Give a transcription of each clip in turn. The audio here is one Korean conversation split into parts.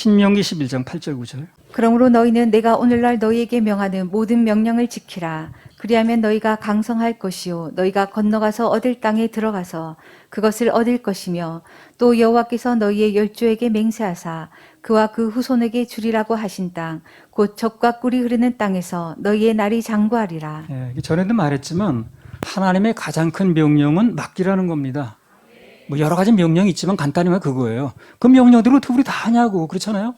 신명기 11장 8절 9절. 그러므로 너희는 내가 오늘날 너희에게 명하는 모든 명령을 지키라. 그리하면 너희가 강성할 것이요 너희가 건너가서 얻을 땅에 들어가서 그것을 얻을 것이며 또 여호와께서 너희의 열조에게 맹세하사 그와 그 후손에게 주리라고 하신 땅 곧 젖과 꿀이 흐르는 땅에서 너희의 날이 장구하리라. 전에도 말했지만 하나님의 가장 큰 명령은 맡기라는 겁니다. 뭐 여러 가지 명령이 있지만 간단히 말하면 그거예요. 그 명령들을 어떻게 우리 다 하냐고. 그렇잖아요.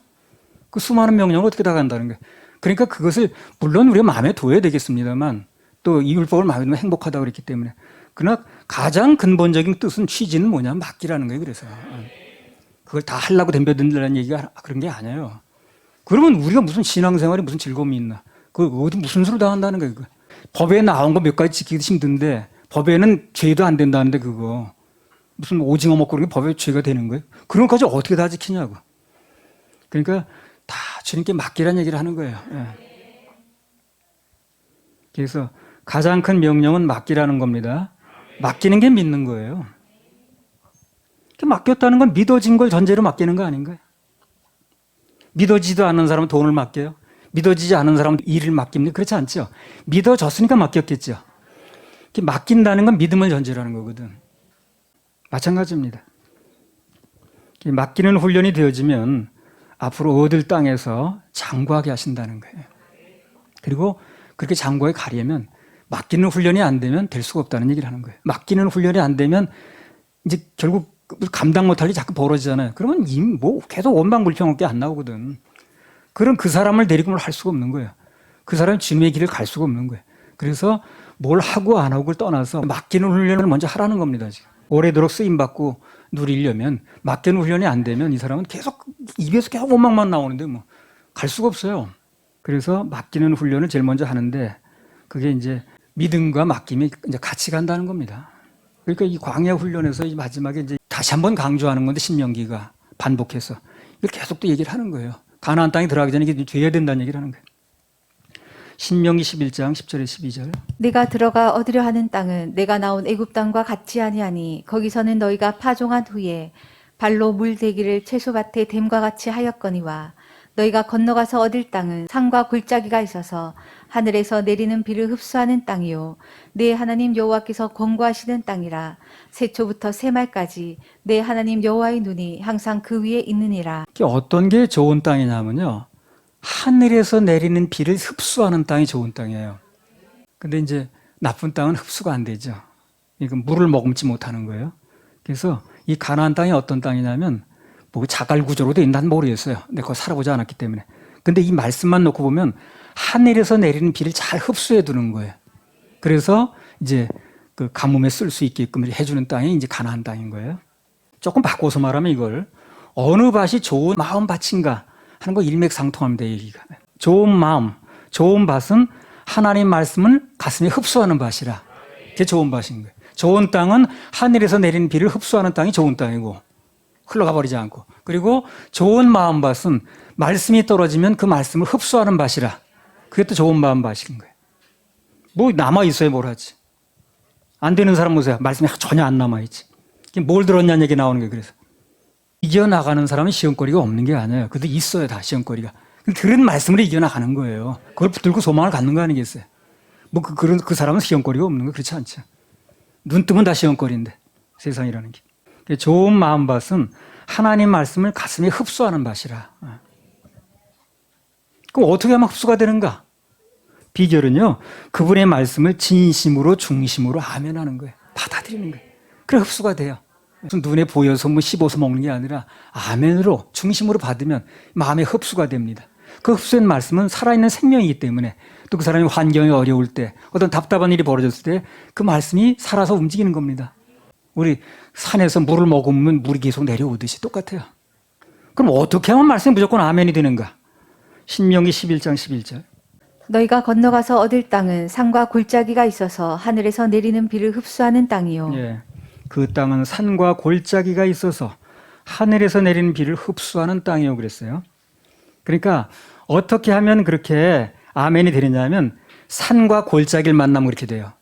그 수많은 명령을 어떻게 다 간다는 거예요. 그러니까 그것을 물론 우리가 마음에 둬야 되겠습니다만 또 이 율법을 마음에 두면 행복하다고 그랬기 때문에 그러나 가장 근본적인 뜻은 취지는 뭐냐면 맡기라는 거예요. 그래서 그걸 다 하려고 덤벼든다는 얘기가 그런 게 아니에요. 그러면 우리가 무슨 신앙생활에 무슨 즐거움이 있나. 그 어디 무슨 수를 다 한다는 거예요. 법에 나온 거 몇 가지 지키기 힘든데 법에는 죄도 안 된다는데 그거 무슨 오징어 먹고 그런 게 법에 죄가 되는 거예요. 그런 것까지 어떻게 다 지키냐고. 그러니까 다 주님께 맡기라는 얘기를 하는 거예요. 그래서 가장 큰 명령은 맡기라는 겁니다. 맡기는 게 믿는 거예요. 맡겼다는 건 믿어진 걸 전제로 맡기는 거 아닌가요? 믿어지지도 않는 사람은 돈을 맡겨요. 믿어지지 않은 사람은 일을 맡깁니까? 그렇지 않죠. 믿어졌으니까 맡겼겠죠. 맡긴다는 건 믿음을 전제로 하는 거거든. 마찬가지입니다. 맡기는 훈련이 되어지면 앞으로 얻을 땅에서 장구하게 하신다는 거예요. 그리고 그렇게 장구에 가려면 맡기는 훈련이 안 되면 될 수가 없다는 얘기를 하는 거예요. 맡기는 훈련이 안 되면 이제 결국 감당 못할 일이 자꾸 벌어지잖아요. 그러면 뭐 계속 원망불평밖에 안 나오거든. 그럼 그 사람을 데리고 뭘 할 수가 없는 거예요. 그 사람이 주님의 길을 갈 수가 없는 거예요. 그래서 뭘 하고 안 하고를 떠나서 맡기는 훈련을 먼저 하라는 겁니다. 지금. 오래도록 쓰임받고 누리려면 맡기는 훈련이 안 되면 이 사람은 계속 입에서 계속 원망만 나오는데 뭐 갈 수가 없어요. 그래서 맡기는 훈련을 제일 먼저 하는데 그게 이제 믿음과 맡김이 이제 같이 간다는 겁니다. 그러니까 이 광야 훈련에서 이 마지막에 이제 다시 한번 강조하는 건데 신명기가 반복해서 이걸 계속 또 얘기를 하는 거예요. 가나안 땅에 들어가기 전에 이게 돼야 된다는 얘기를 하는 거예요. 신명기 11장 10절에 12절. 내가 들어가 얻으려 하는 땅은 내가 나온 애굽 땅과 같지 아니하니 거기서는 너희가 파종한 후에 발로 물대기를 채소밭에 댐과 같이 하였거니와 너희가 건너가서 얻을 땅은 산과 골짜기가 있어서 하늘에서 내리는 비를 흡수하는 땅이요 내 하나님 여호와께서 권고하시는 땅이라 새초부터 새말까지 내 하나님 여호와의 눈이 항상 그 위에 있느니라. 어떤 게 좋은 땅이냐면요. 하늘에서 내리는 비를 흡수하는 땅이 좋은 땅이에요. 근데 이제 나쁜 땅은 흡수가 안 되죠. 이건 물을 머금지 못하는 거예요. 그래서 이 가나안 땅이 어떤 땅이냐면 뭐 자갈 구조로 돼 있나 모르겠어요. 근데 그거 살아보지 않았기 때문에. 근데 이 말씀만 놓고 보면 하늘에서 내리는 비를 잘 흡수해 두는 거예요. 그래서 이제 그 가뭄에 쓸 수 있게끔 해주는 땅이 이제 가나안 땅인 거예요. 조금 바꿔서 말하면 이걸 어느 밭이 좋은 마음 밭인가 하는 거 일맥상통합니다. 얘기가. 좋은 마음, 좋은 밭은 하나님 말씀을 가슴에 흡수하는 밭이라. 그게 좋은 밭인 거예요. 좋은 땅은 하늘에서 내리는 비를 흡수하는 땅이 좋은 땅이고 흘러가 버리지 않고. 그리고 좋은 마음 밭은 말씀이 떨어지면 그 말씀을 흡수하는 밭이라. 그게 또 좋은 마음 밭인 거예요. 뭐 남아있어야 뭘 하지. 안 되는 사람 보세요. 말씀이 전혀 안 남아있지. 뭘 들었냐는 얘기 나오는 거예요. 그래서 이겨나가는 사람은 시험거리가 없는 게 아니에요. 그래도 있어요. 다 시험거리가. 들은 말씀으로 이겨나가는 거예요. 그걸 붙들고 소망을 갖는 거 아니겠어요. 뭐 그 사람은 시험거리가 없는 거 그렇지 않죠. 눈 뜨면 다 시험거리인데 세상이라는 게. 좋은 마음밭은 하나님 말씀을 가슴에 흡수하는 밭이라. 그럼 어떻게 하면 흡수가 되는가? 비결은요. 그분의 말씀을 진심으로 중심으로 아멘하는 거예요. 받아들이는 거예요. 그래 흡수가 돼요. 무슨 눈에 보여서 뭐 씹어서 먹는 게 아니라 아멘으로 중심으로 받으면 마음에 흡수가 됩니다. 그 흡수된 말씀은 살아있는 생명이기 때문에 또 그 사람이 환경이 어려울 때 어떤 답답한 일이 벌어졌을 때 그 말씀이 살아서 움직이는 겁니다. 우리 산에서 물을 머금으면 물이 계속 내려오듯이 똑같아요. 그럼 어떻게 하면 말씀이 무조건 아멘이 되는가? 신명기 11장 11절. 너희가 건너가서 얻을 땅은 산과 골짜기가 있어서 하늘에서 내리는 비를 흡수하는 땅이요. 예, 그 땅은 산과 골짜기가 있어서 하늘에서 내리는 비를 흡수하는 땅이요 그랬어요. 그러니까 어떻게 하면 그렇게 아멘이 되느냐면 산과 골짜기를 만나면 그렇게 돼요.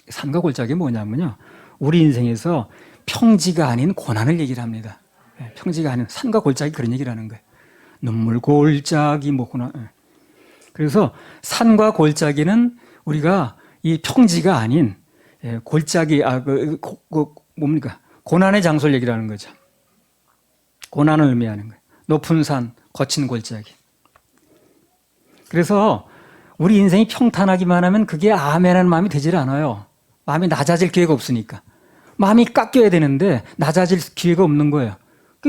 산과 골짜기가 뭐냐면요. 우리 인생에서 평지가 아닌 고난을 얘기를 합니다. 평지가 아닌 산과 골짜기 그런 얘기를 하는 거예요. 눈물 골짜기 뭐구나. 그래서 산과 골짜기는 우리가 이 평지가 아닌 골짜기 뭡니까? 고난의 장소를 얘기를 하는 거죠. 고난을 의미하는 거예요. 높은 산, 거친 골짜기. 그래서 우리 인생이 평탄하기만 하면 그게 아멘하는 마음이 되질 않아요. 마음이 낮아질 기회가 없으니까. 마음이 깎여야 되는데 낮아질 기회가 없는 거예요.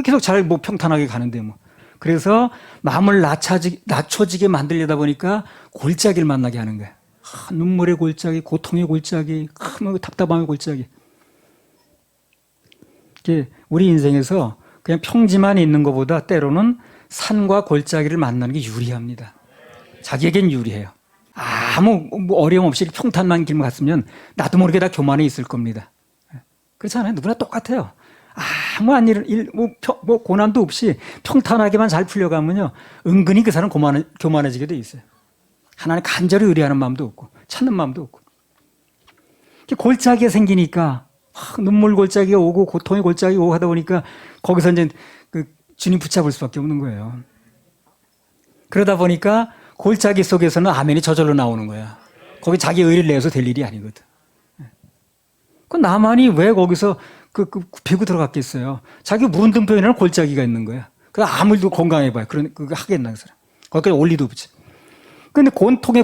계속 잘 뭐 평탄하게 가는데 뭐. 그래서 마음을 낮춰지게 만들려다 보니까 골짜기를 만나게 하는 거예요. 눈물의 골짜기, 고통의 골짜기, 답답함의 골짜기. 우리 인생에서 그냥 평지만 있는 것보다 때로는 산과 골짜기를 만나는 게 유리합니다. 자기에겐 유리해요. 아무 어려움 없이 평탄만 길만 갔으면 나도 모르게 다 교만해 있을 겁니다. 그렇잖아요. 누구나 똑같아요. 아무한 고난도 없이 평탄하게만 잘 풀려가면요. 은근히 그 사람 교만해지게 돼 있어요. 하나님 간절히 의뢰하는 마음도 없고, 찾는 마음도 없고. 골짜기가 생기니까, 눈물 골짜기가 오고, 고통의 골짜기가 오고 하다 보니까, 거기서 이제 주님 붙잡을 수밖에 없는 거예요. 그러다 보니까, 골짜기 속에서는 아멘이 저절로 나오는 거야. 거기 자기 의리를 내서 될 일이 아니거든. 그 나만이 왜 거기서 배고 들어갔겠어요. 자기 문둥병이라는 골짜기가 있는 거야. 그 아무리도 건강해봐요. 그거 하겠나, 그 사람. 거기까지 올 리도 없지. 근데 곤통의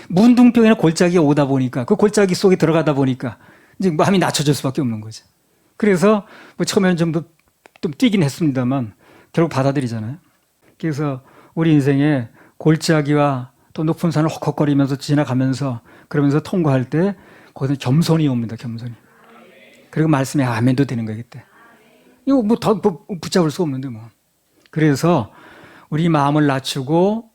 문둥병이나 골짜기가 오다 보니까, 그 골짜기 속에 들어가다 보니까, 이제 마음이 낮춰질 수밖에 없는 거지. 그래서, 처음에는 좀 뛰긴 했습니다만, 결국 받아들이잖아요. 그래서 우리 인생에 골짜기와 또 높은 산을 헉헉거리면서 지나가면서, 그러면서 통과할 때, 거기서 겸손이 옵니다, 겸손이. 그리고 말씀에 아멘도 되는 거예요, 그때. 이거 더 붙잡을 수가 없는데 뭐. 그래서 우리 마음을 낮추고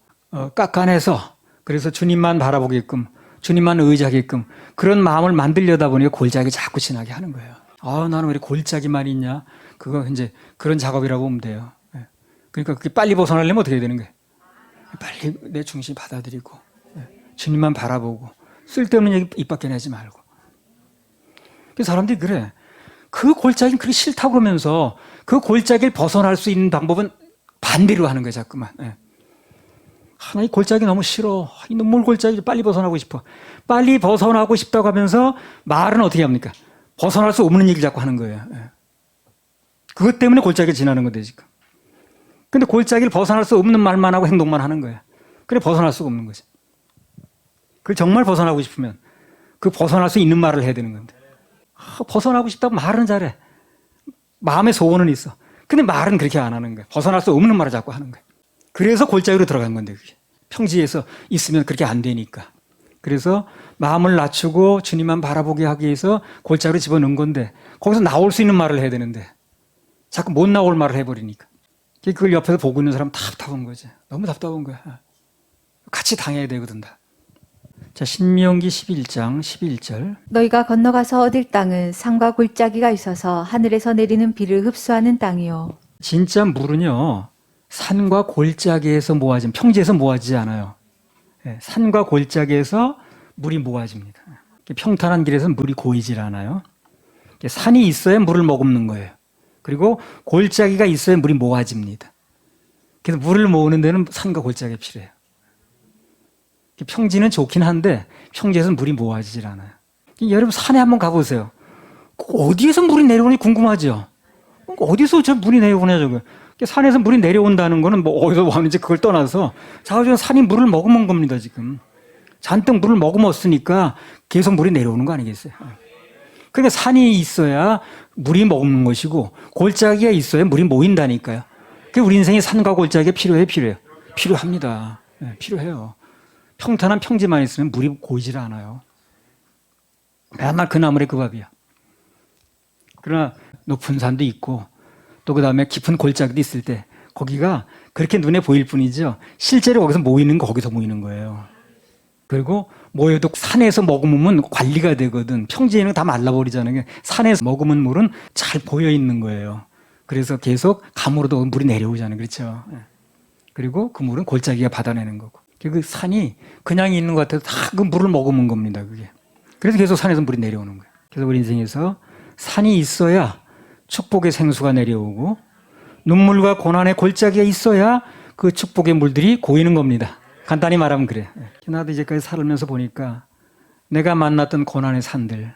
깎아내서 그래서 주님만 바라보게끔 주님만 의지하게끔 그런 마음을 만들려다 보니까 골짜기 자꾸 지나게 하는 거예요. 나는 왜 골짜기만 있냐? 그거 이제 그런 작업이라고 보면 돼요. 그러니까 그게 빨리 벗어나려면 어떻게 해야 되는 거예요? 빨리 내 중심 받아들이고 주님만 바라보고 쓸데없는 얘기 입 밖에 내지 말고. 그 사람들이 그래. 그 골짜기는 그렇게 싫다고 그러면서 그 골짜기를 벗어날 수 있는 방법은 반대로 하는 거예요, 자꾸만. 이 골짜기 너무 싫어. 이 눈물 골짜기 빨리 벗어나고 싶어. 빨리 벗어나고 싶다고 하면서 말은 어떻게 합니까? 벗어날 수 없는 얘기를 자꾸 하는 거예요. 그것 때문에 골짜기를 지나는 건데, 지금. 근데 골짜기를 벗어날 수 없는 말만 하고 행동만 하는 거예요. 그래, 벗어날 수가 없는 거지. 그걸 정말 벗어나고 싶으면 그 벗어날 수 있는 말을 해야 되는 건데. 벗어나고 싶다고 말은 잘해. 마음의 소원은 있어. 근데 말은 그렇게 안 하는 거야. 벗어날 수 없는 말을 자꾸 하는 거야. 그래서 골짜기로 들어간 건데, 그게. 평지에서 있으면 그렇게 안 되니까. 그래서 마음을 낮추고 주님만 바라보게 하기 위해서 골짜기로 집어넣은 건데, 거기서 나올 수 있는 말을 해야 되는데, 자꾸 못 나올 말을 해버리니까. 그걸 옆에서 보고 있는 사람 답답한 거지. 너무 답답한 거야. 같이 당해야 되거든, 다. 자, 신명기 11장 11절. 너희가 건너가서 얻을 땅은 산과 골짜기가 있어서 하늘에서 내리는 비를 흡수하는 땅이요. 진짜 물은요, 산과 골짜기에서 모아진, 평지에서 모아지지 않아요. 산과 골짜기에서 물이 모아집니다. 평탄한 길에서는 물이 고이질 않아요. 산이 있어야 물을 머금는 거예요. 그리고 골짜기가 있어야 물이 모아집니다. 그래서 물을 모으는 데는 산과 골짜기가 필요해요. 평지는 좋긴 한데 평지에서는 물이 모아지질 않아요. 여러분 산에 한번 가보세요. 어디에서 물이 내려오는지 궁금하죠? 어디서 저 물이 내려오냐 저거. 산에서 물이 내려온다는 거는 뭐 어디서 왔는지 그걸 떠나서 자주 산이 물을 머금은 겁니다 지금. 잔뜩 물을 머금었으니까 계속 물이 내려오는 거 아니겠어요? 그러니까 산이 있어야 물이 머금는 것이고 골짜기가 있어야 물이 모인다니까요. 그게 우리 인생에 산과 골짜기가 필요해요? 필요합니다. 필요해요. 평탄한 평지만 있으면 물이 고이질 않아요. 맨날 그 나물에 그 밥이야. 그러나 높은 산도 있고 또 그 다음에 깊은 골짜기도 있을 때 거기가 그렇게 눈에 보일 뿐이죠. 실제로 거기서 모이는 거 거기서 모이는 거예요. 그리고 모여도 산에서 머금으면 관리가 되거든. 평지에는 다 말라버리잖아요. 산에서 머금은 물은 잘 보여 있는 거예요. 그래서 계속 감으로도 물이 내려오잖아요. 그렇죠? 그리고 그 물은 골짜기가 받아내는 거고. 그 산이 그냥 있는 것 같아도 다 그 물을 머금은 겁니다. 그게. 그래서 계속 산에서 물이 내려오는 거예요. 그래서 우리 인생에서 산이 있어야 축복의 생수가 내려오고 눈물과 고난의 골짜기가 있어야 그 축복의 물들이 고이는 겁니다. 간단히 말하면 그래. 나도 이제까지 살면서 보니까 내가 만났던 고난의 산들,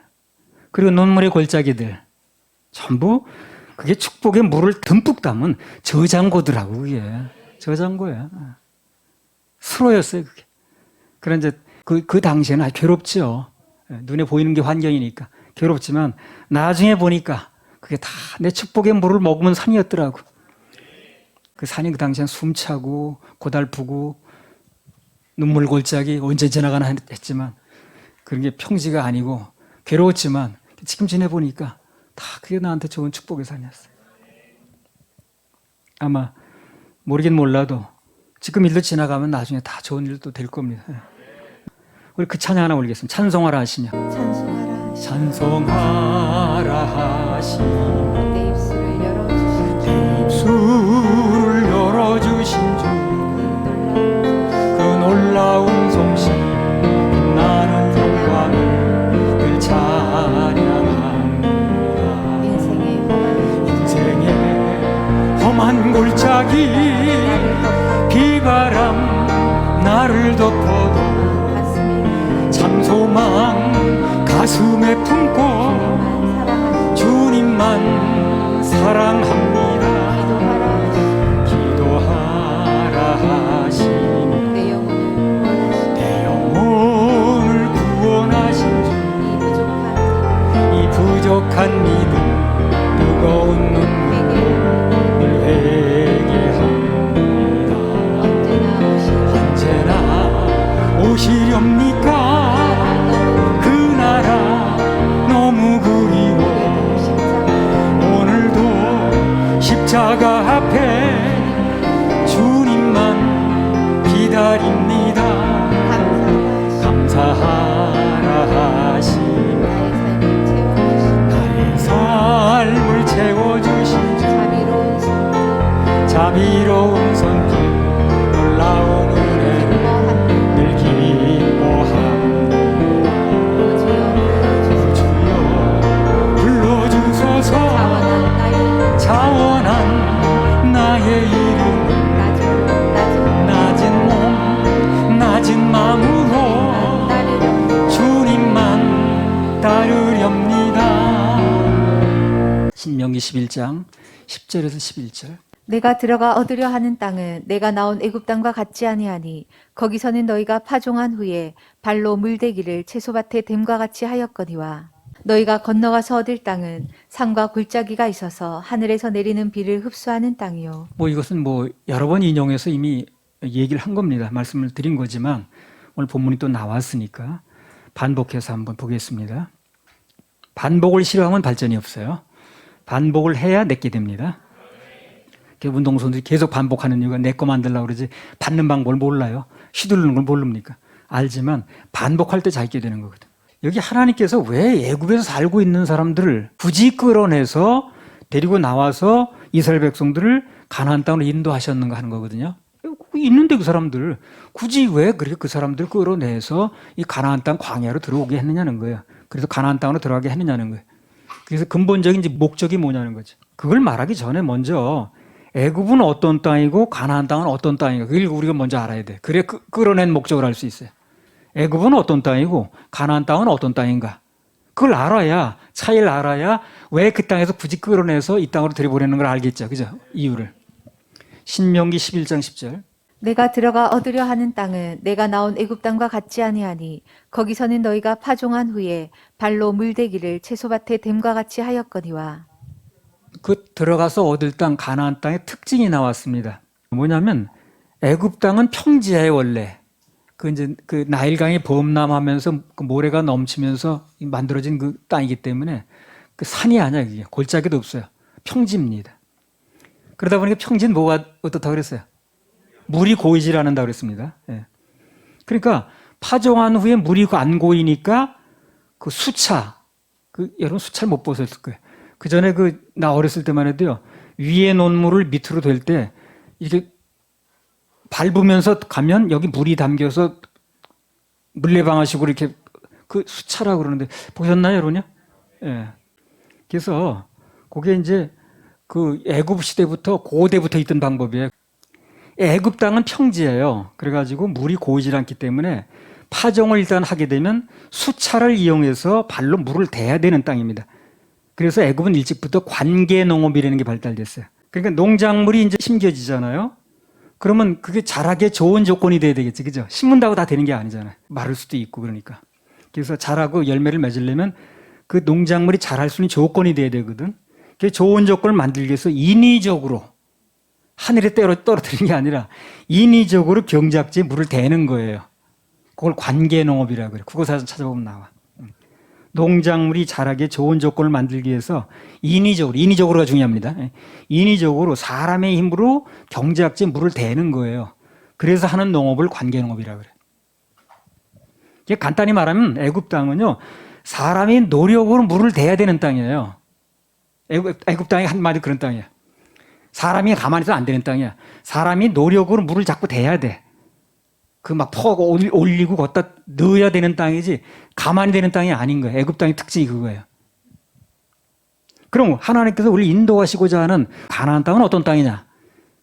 그리고 눈물의 골짜기들, 전부 그게 축복의 물을 듬뿍 담은 저장고더라고, 그게. 저장고야. 수로였어요, 그게. 그런 이제 그 당시에는 아주 괴롭죠. 눈에 보이는 게 환경이니까. 괴롭지만 나중에 보니까 그게 다 내 축복의 물을 머금은 산이었더라고. 그 산이 그 당시엔 숨차고 고달프고 눈물 골짜기 언제 지나가나 했지만 그런 게 평지가 아니고 괴로웠지만 지금 지내보니까 다 그게 나한테 좋은 축복의 산이었어요. 아마 모르긴 몰라도 지금 일도 지나가면 나중에 다 좋은 일도 될 겁니다. 우리 그 찬양 하나 올리겠습니다. 찬송하라 하시며. 찬송하라 하시며 찬송하라 하시며 내 입술을 열어주신 주 입술을 열어주신 주 그 놀라운 솜씨 나는 영광을 늘 찬양합니다. 인생의 험한 골짜기 비바람 나를 덮어도 참 소망 가슴에 품고 주님만 사랑합니다. 기도하라 하시니 내 영혼을 구원하신 주 이 부족한 믿음 뜨거운 눈물 회개합니다. 언제나 오시렵니까? 그 나라 너무 그리워 오늘도 십자가 앞에 주님만 기다립니다. 감사하라 하시며 나의 삶을 채워주신 주 자비로운 손길 놀라운 은혜 늘 기뻐합니다. 주여 불러주소서 자원한 나의 이름 낮은 몸 낮은 마음으로 주님만 따르렵니다. 신명기 11장 10절에서 11절. 내가 들어가 얻으려 하는 땅은 내가 나온 애굽 땅과 같지 아니하니 거기서는 너희가 파종한 후에 발로 물대기를 채소밭에 댐과 같이 하였거니와 너희가 건너가서 얻을 땅은 산과 골짜기가 있어서 하늘에서 내리는 비를 흡수하는 땅이요. 이것은 여러 번 인용해서 이미 얘기를 한 겁니다. 말씀을 드린 거지만 오늘 본문이 또 나왔으니까 반복해서 한번 보겠습니다. 반복을 싫어하면 발전이 없어요. 반복을 해야 내게 됩니다. 운동선수들이 계속 반복하는 이유가 내 거 만들려고 그러지 받는 방법을 몰라요. 휘두르는 걸 모릅니까? 알지만 반복할 때 잘 있게 되는 거거든. 여기 하나님께서 왜 애굽에서 살고 있는 사람들을 굳이 끌어내서 데리고 나와서 이스라엘 백성들을 가나안 땅으로 인도하셨는가 하는 거거든요. 있는데 그 사람들 굳이 왜 그렇게 그 사람들을 끌어내서 이 가나안 땅 광야로 들어오게 했느냐는 거예요. 그래서 가나안 땅으로 들어가게 했느냐는 거예요. 그래서 근본적인 목적이 뭐냐는 거죠. 그걸 말하기 전에 먼저 애굽은 어떤 땅이고 가나안 땅은 어떤 땅인가 그걸 우리가 먼저 알아야 돼. 그래 끌어낸 목적을 알 수 있어요. 애굽은 어떤 땅이고 가나안 땅은 어떤 땅인가 그걸 알아야 차이를 알아야 왜 그 땅에서 굳이 끌어내서 이 땅으로 들여보내는 걸 알겠죠. 그죠? 이유를. 신명기 11장 10절. 내가 들어가 얻으려 하는 땅은 내가 나온 애굽 땅과 같지 아니하니 거기서는 너희가 파종한 후에 발로 물대기를 채소밭에 댐과 같이 하였거니와 그 들어가서 얻을 땅 가나안 땅의 특징이 나왔습니다. 뭐냐면 애굽 땅은 평지예요 원래. 그 나일강이 범람하면서 그 모래가 넘치면서 만들어진 그 땅이기 때문에 그 산이 아니야 그게 골짜기도 없어요. 평지입니다. 그러다 보니까 평지는 뭐가 어떻다고 그랬어요? 물이 고이질 않는다고 그랬습니다. 예. 그러니까 파종한 후에 물이 안 고이니까 그 수차 여러분 수차를 못 보셨을 거예요. 그 전에 나 어렸을 때만 해도요 위에 놓은 물을 밑으로 될 때 이렇게 밟으면서 가면 여기 물이 담겨서 물레방아식으로 이렇게 그 수차라고 그러는데 보셨나요, 여러분요? 예. 그래서 그게 이제 그 애굽 시대부터 고대부터 있던 방법이에요. 애굽 땅은 평지예요. 그래가지고 물이 고이질 않기 때문에 파종을 일단 하게 되면 수차를 이용해서 발로 물을 대야 되는 땅입니다. 그래서 애굽은 일찍부터 관계 농업이라는 게 발달됐어요. 그러니까 농작물이 이제 심겨지잖아요. 그러면 그게 자라게 좋은 조건이 돼야 되겠지, 그죠? 심는다고 다 되는 게 아니잖아요. 마를 수도 있고 그러니까. 그래서 자라고 열매를 맺으려면 그 농작물이 자랄 수 있는 조건이 돼야 되거든. 그 좋은 조건을 만들기 위해서 인위적으로 하늘에 떨어뜨리는 게 아니라 인위적으로 경작지에 물을 대는 거예요. 그걸 관계 농업이라고 그래. 국어사전 찾아보면 나와. 농작물이 자라게 좋은 조건을 만들기 위해서 인위적으로가 중요합니다. 인위적으로 사람의 힘으로 경작지에 물을 대는 거예요. 그래서 하는 농업을 관계 농업이라고 그래. 간단히 말하면 애굽 땅은요, 사람이 노력으로 물을 대야 되는 땅이에요. 애굽 땅이 한마디 그런 땅이야. 사람이 가만히 있어도 안 되는 땅이야. 사람이 노력으로 물을 자꾸 대야 돼. 그 막 퍼고 올리고 걷다 넣어야 되는 땅이지 가만히 되는 땅이 아닌 거예요. 애굽 땅의 특징이 그거예요. 그럼 하나님께서 우리 인도하시고자 하는 가나안 땅은 어떤 땅이냐?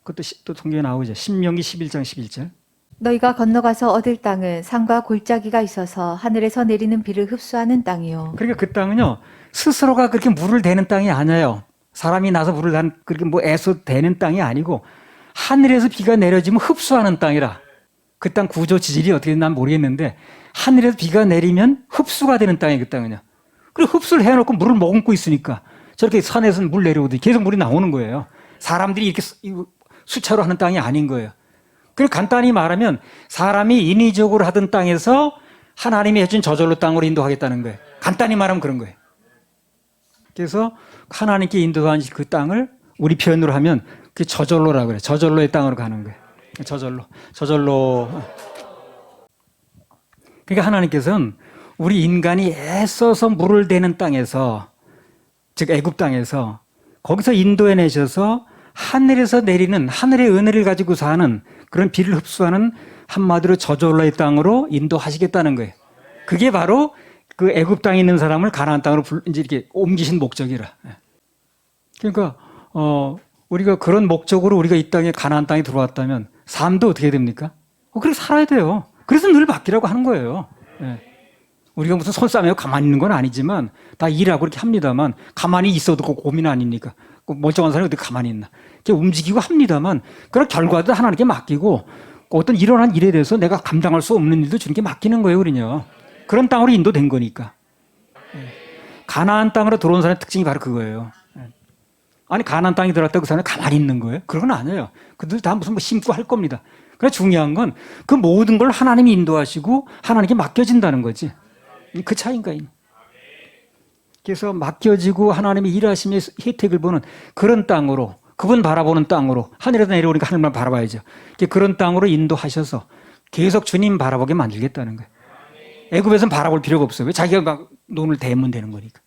그것도 또 성경에 나오죠. 신명기 11장 11절. 너희가 건너가서 얻을 땅은 산과 골짜기가 있어서 하늘에서 내리는 비를 흡수하는 땅이요. 그러니까 그 땅은요, 스스로가 그렇게 물을 대는 땅이 아니에요. 사람이 나서 물을 그렇게 뭐 애써 대는 땅이 아니고 하늘에서 비가 내려지면 흡수하는 땅이라. 그 땅 구조 지질이 어떻게 되나 모르겠는데 하늘에서 비가 내리면 흡수가 되는 땅이 그 땅은요. 그리고 흡수를 해놓고 물을 머금고 있으니까 저렇게 산에서 물 내려오듯이 계속 물이 나오는 거예요. 사람들이 이렇게 수차로 하는 땅이 아닌 거예요. 그리고 간단히 말하면 사람이 인위적으로 하던 땅에서 하나님이 해준 저절로 땅으로 인도하겠다는 거예요. 간단히 말하면 그런 거예요. 그래서 하나님께 인도하신 그 땅을 우리 표현으로 하면 그게 저절로라고 그래요. 저절로의 땅으로 가는 거예요. 저절로. 그러니까 하나님께서는 우리 인간이 애써서 물을 대는 땅에서, 즉 애굽 땅에서 거기서 인도해 내셔서 하늘에서 내리는 하늘의 은혜를 가지고 사는 그런 비를 흡수하는 한마디로 저절로의 땅으로 인도하시겠다는 거예요. 그게 바로 그 애굽 땅에 있는 사람을 가나안 땅으로 이제 이렇게 옮기신 목적이라. 그러니까 우리가 그런 목적으로 우리가 이 땅에 가나안 땅에 들어왔다면 삶도 어떻게 됩니까? 그렇게 살아야 돼요. 그래서 늘 바뀌라고 하는 거예요. 우리가 무슨 손싸매고 가만히 있는 건 아니지만 다 일하고 그렇게 합니다만 가만히 있어도 그 고민 아닙니까? 멀쩡한 사람이 어떻게 가만히 있나? 이렇게 움직이고 합니다만 그런 결과도 하나님께 맡기고 어떤 일어난 일에 대해서 내가 감당할 수 없는 일도 주님께 맡기는 거예요, 우리는요. 그런 땅으로 인도된 거니까. 가나안 땅으로 들어온 사람의 특징이 바로 그거예요. 아니 가나안 땅에 들어왔다고 그 사람이 가만히 있는 거예요? 그건 아니에요. 그들 다 무슨 뭐 심고 할 겁니다. 그러나 중요한 건 그 모든 걸 하나님이 인도하시고 하나님께 맡겨진다는 거지. 그 차이인가요? 그래서 맡겨지고 하나님이 일하심의 혜택을 보는 그런 땅으로, 그분 바라보는 땅으로, 하늘에서 내려오니까 하늘만 바라봐야죠. 그런 땅으로 인도하셔서 계속 주님 바라보게 만들겠다는 거예요. 애굽에서는 바라볼 필요가 없어요. 왜 자기가 막 눈을 대면 되는 거니까.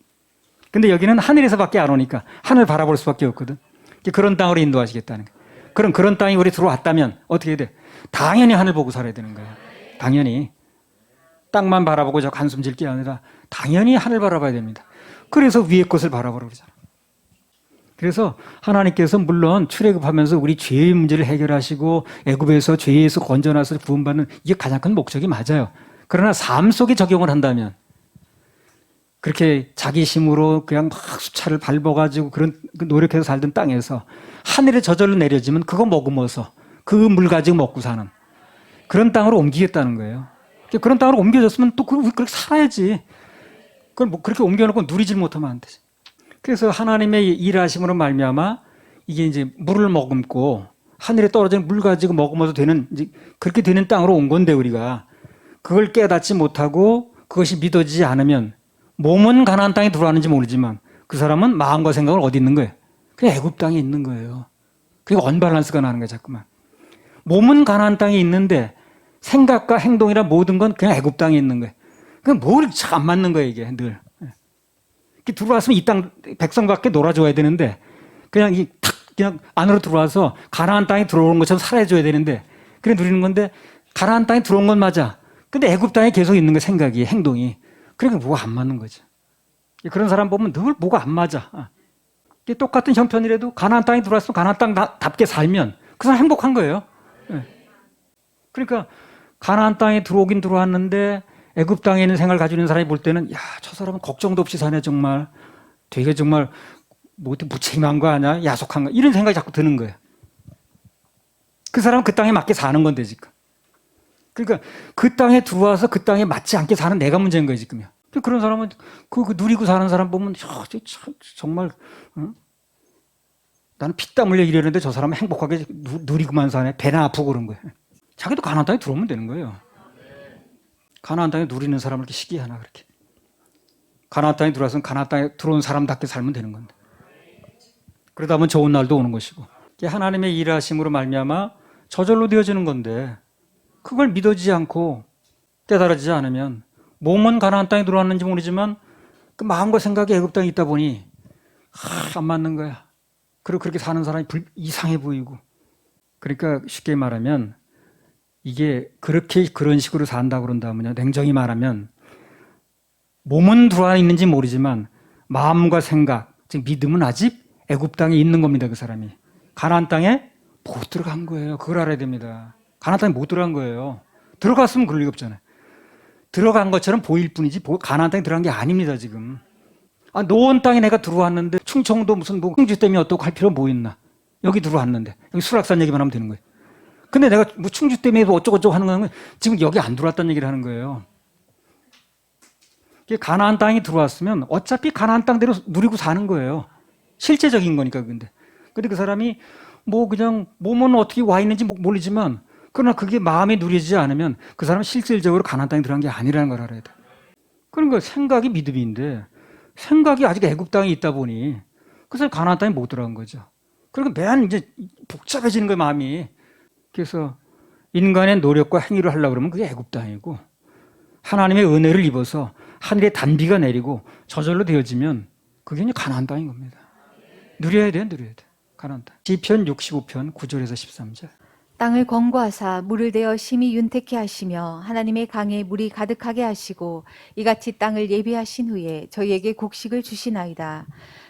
근데 여기는 하늘에서밖에 안 오니까 하늘 바라볼 수밖에 없거든. 그런 땅으로 인도하시겠다는 거예요. 그런 땅이 우리 들어왔다면 어떻게 해야 돼? 당연히 하늘 보고 살아야 되는 거예요. 당연히. 땅만 바라보고 저 한숨 질 게 아니라 당연히 하늘 바라봐야 됩니다. 그래서 위의 것을 바라보라고 그러잖아요. 그래서 하나님께서 물론 출애굽하면서 우리 죄의 문제를 해결하시고 애굽에서 죄에서 건져나서 구원받는 이게 가장 큰 목적이 맞아요. 그러나 삶 속에 적용을 한다면 그렇게 자기 힘으로 그냥 막 수차를 밟아가지고 그런 노력해서 살던 땅에서 하늘에 저절로 내려지면 그거 머금어서 그 물 가지고 먹고 사는 그런 땅으로 옮기겠다는 거예요. 그런 땅으로 옮겨졌으면 또 그렇게 살아야지. 그걸 뭐 그렇게 옮겨놓고 누리질 못하면 안 되지. 그래서 하나님의 일하심으로 말미암아 이게 이제 물을 머금고 하늘에 떨어지는 물 가지고 머금어도 되는 이제 그렇게 되는 땅으로 온 건데 우리가 그걸 깨닫지 못하고 그것이 믿어지지 않으면 몸은 가나안 땅에 들어왔는지 모르지만 그 사람은 마음과 생각은 어디 있는 거예요? 그냥 애굽 땅에 있는 거예요. 그게 언밸런스가 나는 거예요, 자꾸만. 몸은 가나안 땅에 있는데 생각과 행동이나 모든 건 그냥 애굽 땅에 있는 거예요. 그냥 뭐 이렇게 참 안 맞는 거예요, 이게 늘. 이렇게 들어왔으면 이 땅 백성과 함께 놀아줘야 되는데 그냥 그냥 안으로 들어와서 가나안 땅에 들어오는 것처럼 살아줘야 되는데 그래 누리는 건데 가나안 땅에 들어온 건 맞아. 근데 애굽 땅에 계속 있는 거 생각이, 행동이. 그러니까 뭐가 안 맞는 거죠. 그런 사람 보면 늘 뭐가 안 맞아. 똑같은 형편이라도 가나안 땅에 들어왔으면 가나안 땅답게 살면 그 사람 행복한 거예요. 예. 그러니까 가나안 땅에 들어오긴 들어왔는데 애굽 땅에 있는 생활을 가지고 있는 사람이 볼 때는 야, 저 사람은 걱정도 없이 사네 정말. 되게 정말 뭐 무책임한 거 아니야? 야속한 거 이런 생각이 자꾸 드는 거예요. 그 사람은 그 땅에 맞게 사는 건데 지금. 그러니까 그 땅에 들어와서 그 땅에 맞지 않게 사는 내가 문제인 거예요 지금요. 그런 사람은 그 누리고 사는 사람 보면 정말 나는 피땀 흘려 일하는데 저 사람은 행복하게 누리고만 사네. 배나 아프고 그런 거예요. 자기도 가나안 땅에 들어오면 되는 거예요. 가나안 땅에 누리는 사람을 이렇게 시기하나 그렇게. 가나안 땅에 들어와서는 가나안 땅에 들어온 사람답게 살면 되는 건데. 그러다 보면 좋은 날도 오는 것이고. 하나님의 일하심으로 말미암아 저절로 되어지는 건데 그걸 믿어지지 않고 깨달아지지 않으면 몸은 가나안 땅에 들어왔는지 모르지만 그 마음과 생각이 애굽 땅에 있다 보니 안 맞는 거야. 그리고 그렇게 사는 사람이 이상해 보이고. 그러니까 쉽게 말하면 이게 그런 식으로 산다 그런다면요. 냉정히 말하면 몸은 들어와 있는지 모르지만 마음과 생각, 즉 믿음은 아직 애굽 땅에 있는 겁니다. 그 사람이. 가나안 땅에 못 들어간 거예요. 그걸 알아야 됩니다. 가나안 땅에 못 들어간 거예요. 들어갔으면 그럴 리가 없잖아요. 들어간 것처럼 보일 뿐이지 가나안 땅에 들어간 게 아닙니다. 지금. 노원 땅에 내가 들어왔는데 충청도 무슨 충주 때문에 어떻고 할 필요 뭐 있나. 여기 들어왔는데 여기 수락산 얘기만 하면 되는 거예요. 근데 내가 뭐 충주 때문에 어쩌고저쩌고 하는 거는 지금 여기 안 들어왔다는 얘기를 하는 거예요. 가나안 땅이 들어왔으면 어차피 가나안 땅대로 누리고 사는 거예요. 실제적인 거니까. 근데 그 사람이 뭐 그냥 몸은 어떻게 와 있는지 모르지만 그러나 그게 마음에 누려지지 않으면 그 사람은 실질적으로 가나안 땅에 들어간 게 아니라는 걸 알아야 돼. 그러니까 생각이 믿음인데 생각이 아직 애굽 땅에 있다 보니 그 사람이 가나안 땅에 못 들어간 거죠. 그러니까 매한 이제 복잡해지는 거예요, 마음이. 그래서 인간의 노력과 행위를 하려고 그러면 그게 애굽 땅이고 하나님의 은혜를 입어서 하늘에 단비가 내리고 저절로 되어지면 그게 이제 가나안 땅인 겁니다. 누려야 돼. 가나안 땅. 시편 65편 9절에서 13절. 땅을 권고하사 물을 대어 심히 윤택케 하시며 하나님의 강에 물이 가득하게 하시고 이같이 땅을 예비하신 후에 저희에게 곡식을 주시나이다.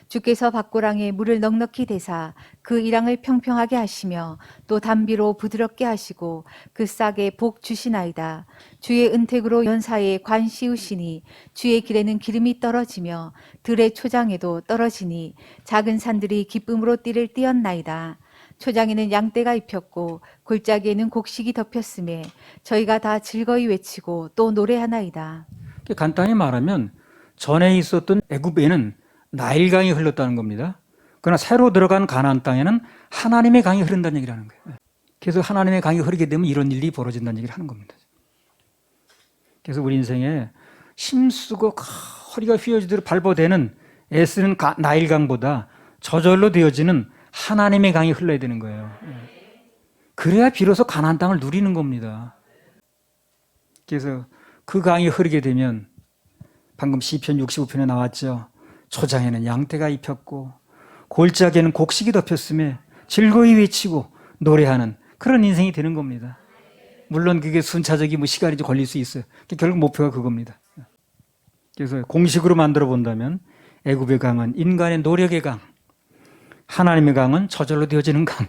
주께서 밭고랑에 물을 넉넉히 대사 그 이랑을 평평하게 하시며 또 담비로 부드럽게 하시고 그 싹에 복 주시나이다. 주의 은택으로 연사에 관 씌우시니 주의 길에는 기름이 떨어지며 들의 초장에도 떨어지니 작은 산들이 기쁨으로 띠를 띄었나이다. 초장에는 양떼가 입혔고 골짜기에는 곡식이 덮였음에 저희가 다 즐거이 외치고 또 노래하나이다. 간단히 말하면 전에 있었던 애굽에는 나일강이 흘렀다는 겁니다. 그러나 새로 들어간 가나안 땅에는 하나님의 강이 흐른다는 얘기를 하는 거예요. 그래서 하나님의 강이 흐르게 되면 이런 일이 벌어진다는 얘기를 하는 겁니다. 그래서 우리 인생에 힘쓰고 허리가 휘어지도록 발버대는 애쓰는 나일강보다 저절로 되어지는 하나님의 강이 흘러야 되는 거예요. 그래야 비로소 가나안 땅을 누리는 겁니다. 그래서 그 강이 흐르게 되면 방금 시편 65편에 나왔죠. 초장에는 양떼가 입혔고 골짜기에는 곡식이 덮였음에 즐거이 외치고 노래하는 그런 인생이 되는 겁니다. 물론 그게 순차적인 시간이 걸릴 수 있어요. 결국 목표가 그겁니다. 그래서 공식으로 만들어 본다면 애굽의 강은 인간의 노력의 강, 하나님의 강은 저절로 되어지는 강.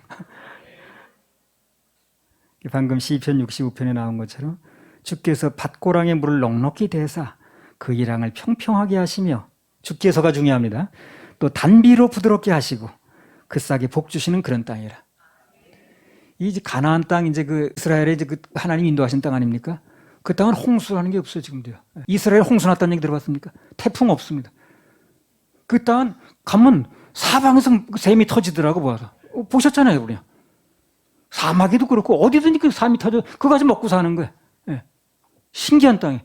방금 시편 65편에 나온 것처럼 주께서 밭고랑에 물을 넉넉히 대사 그 이랑을 평평하게 하시며 주께서가 중요합니다. 또 단비로 부드럽게 하시고 그 싹에 복 주시는 그런 땅이라. 이 가나안 땅 이제 그 이스라엘의 이제 그 하나님 인도하신 땅 아닙니까? 그 땅은 홍수라는 게 없어요 지금도요. 이스라엘 홍수 났다는 얘기 들어봤습니까? 태풍 없습니다. 그 땅은 가면 사방에서 샘이 터지더라고 봐서 보셨잖아요, 우리. 사막에도 그렇고 어디든지 그 샘이 터져 그거 가지고 먹고 사는 거예요. 네. 신기한 땅이.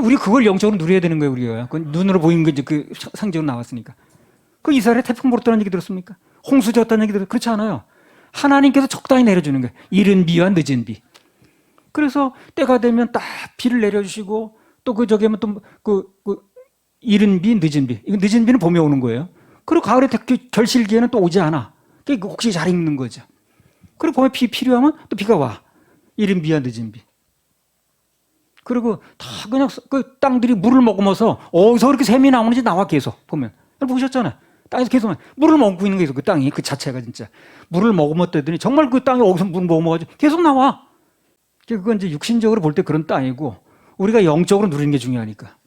우리 그걸 영적으로 누려야 되는 거예요, 우리가. 그 눈으로 보이는 게 이제 그 상징으로 나왔으니까. 그 이스라엘에 태풍 불었다는 얘기 들었습니까? 홍수 졌다는 얘기 들었어요? 그렇지 않아요. 하나님께서 적당히 내려주는 거예요. 이른 비와 늦은 비. 그래서 때가 되면 딱 비를 내려주시고 또 그 저기 하면 또 이른 비, 늦은 비. 이거 늦은 비는 봄에 오는 거예요. 그리고 가을에 결실기에는 또 오지 않아. 그러니까 혹시 잘 익는 거죠. 그리고 봄에 비 필요하면 또 비가 와. 이른 비와 늦은 비. 그리고 다 그냥 그 땅들이 물을 머금어서 어디서 그렇게 샘이 나오는지 나와 계속 보면. 보셨잖아요. 땅에서 계속 물을 먹고 있는 거예요. 그 땅이 그 자체가 진짜 물을 머금었더니 정말 그 땅이 어디서 물을 머금어가지고 계속 나와. 그건 이제 육신적으로 볼 때 그런 땅이고 우리가 영적으로 누리는 게 중요하니까.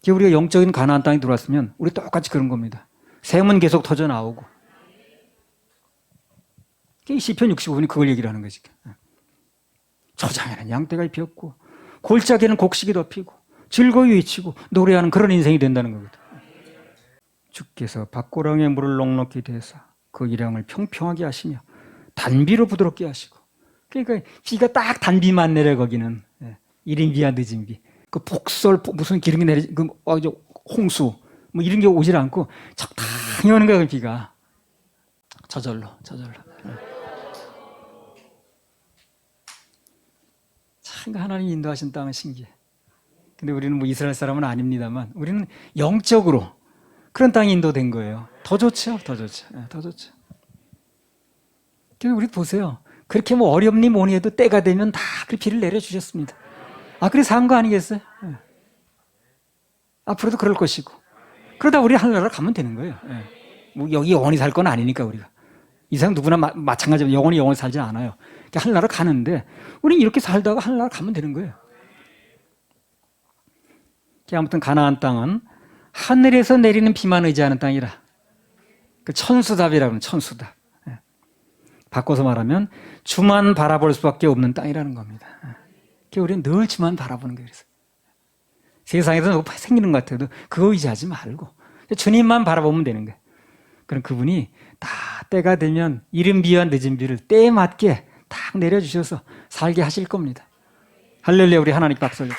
우리가 영적인 가나안 땅에 들어왔으면 우리 똑같이 그런 겁니다. 샘은 계속 터져 나오고. 시편 65편이 그걸 얘기를 하는 거지. 초장에는 양떼가 피었고 골짜기는 곡식이 덮이고 즐거이 외치고 노래하는 그런 인생이 된다는 거거든. 주께서 밭고랑에 물을 넉넉히 대사 그 일양을 평평하게 하시며 단비로 부드럽게 하시고. 그러니까 비가 딱 단비만 내려 거기는. 이른 비와 늦은 비. 그 폭설 무슨 기름이 내리 그 홍수 뭐 이런 게 오질 않고 적당히 오는 거야 그 비가. 저절로. 참 하나님이 인도하신 땅은 신기해. 근데 우리는 뭐 이스라엘 사람은 아닙니다만 우리는 영적으로 그런 땅에 인도된 거예요. 더 좋죠. 그래서 우리 보세요. 그렇게 뭐 어렵니 뭐니 해도 때가 되면 다 그 비를 내려주셨습니다. 그래서 한 거 아니겠어요? 앞으로도 그럴 것이고. 그러다 우리 하늘나라 가면 되는 거예요. 뭐 여기 영원히 살 건 아니니까 우리가. 이 세상 누구나 마찬가지로 영원히 살지 않아요. 그러니까 하늘나라 가는데 우리는 이렇게 살다가 하늘나라 가면 되는 거예요. 아무튼 가나안 땅은 하늘에서 내리는 비만 의지하는 땅이라. 그 천수답이라고 하는 천수답. 바꿔서 말하면 주만 바라볼 수밖에 없는 땅이라는 겁니다. 우리는 늘 주만 바라보는 거예요. 그래서 세상에서 누가 생기는 것 같아도 그거 의지하지 말고 주님만 바라보면 되는 거예요. 그럼 그분이 다 때가 되면 이른 비와 늦은 비를 때에 맞게 딱 내려주셔서 살게 하실 겁니다. 할렐루야. 우리 하나님 박수 올려.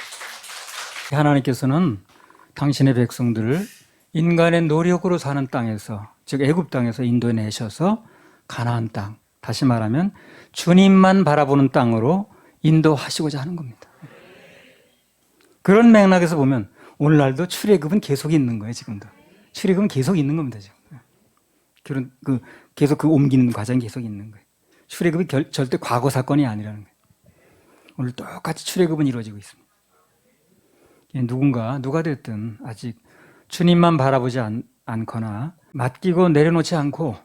하나님께서는 당신의 백성들을 인간의 노력으로 사는 땅에서 즉 애굽 땅에서 인도내셔서 가나안 땅, 다시 말하면 주님만 바라보는 땅으로 인도하시고자 하는 겁니다. 그런 맥락에서 보면 오늘날도 출애굽은 계속 있는 거예요. 지금도 출애굽은 계속 있는 겁니다. 지금 계속 그 옮기는 과정이 계속 있는 거예요. 출애굽이 절대 과거 사건이 아니라는 거예요. 오늘 똑같이 출애굽은 이루어지고 있습니다. 누가 됐든 아직 주님만 바라보지 않거나 맡기고 내려놓지 않고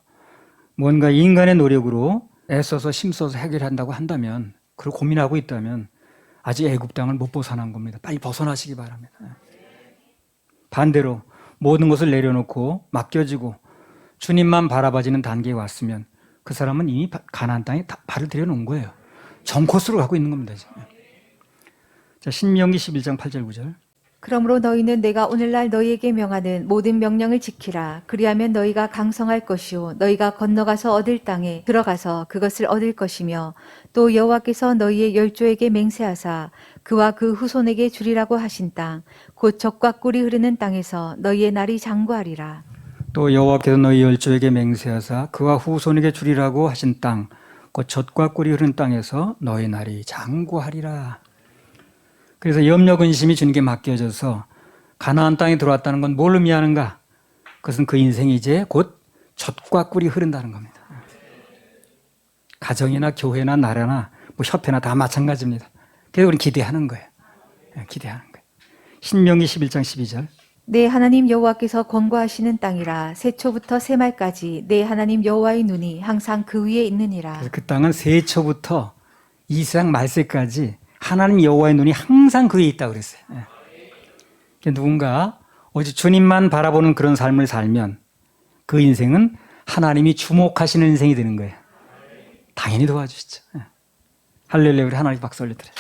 뭔가 인간의 노력으로 애써서 힘써서 해결한다고 한다면, 그리고 고민하고 있다면 아직 애굽 땅을 못 벗어난 겁니다. 빨리 벗어나시기 바랍니다. 반대로 모든 것을 내려놓고 맡겨지고 주님만 바라봐지는 단계에 왔으면 그 사람은 이미 가나안 땅에 발을 들여놓은 거예요. 정 코스로 가고 있는 겁니다. 지금. 자, 신명기 11장 8절 9절. 그러므로 너희는 내가 오늘날 너희에게 명하는 모든 명령을 지키라. 그리하면 너희가 강성할 것이요 너희가 건너가서 얻을 땅에 들어가서 그것을 얻을 것이며 또 여호와께서 너희의 열조에게 맹세하사 그와 그 후손에게 주리라고 하신 땅 곧 젖과 꿀이 흐르는 땅에서 너희의 날이 장구하리라. 또 여호와께서 너희 열조에게 맹세하사 그와 후손에게 주리라고 하신 땅 곧 젖과 꿀이 흐르는 땅에서 너희 날이 장구하리라. 그래서 염려 근심이 주님께 맡겨져서 가나안 땅에 들어왔다는 건 뭘 의미하는가? 그것은 그 인생이 이제 곧 젖과 꿀이 흐른다는 겁니다. 가정이나 교회나 나라나 뭐 협회나 다 마찬가지입니다. 그래서 우리는 기대하는 거예요. 기대하는 거예요. 신명기 11장 12절. 내 하나님 여호와께서 권고하시는 땅이라 세초부터 세말까지 내 하나님 여호와의 눈이 항상 그 위에 있느니라. 그래서 그 땅은 세초부터 이 세상 말세까지 하나님 여호와의 눈이 항상 그에 있다고 그랬어요. 누군가 오직 주님만 바라보는 그런 삶을 살면 그 인생은 하나님이 주목하시는 인생이 되는 거예요. 당연히 도와주시죠. 할렐루야. 우리 하나님 박수 올려드려요.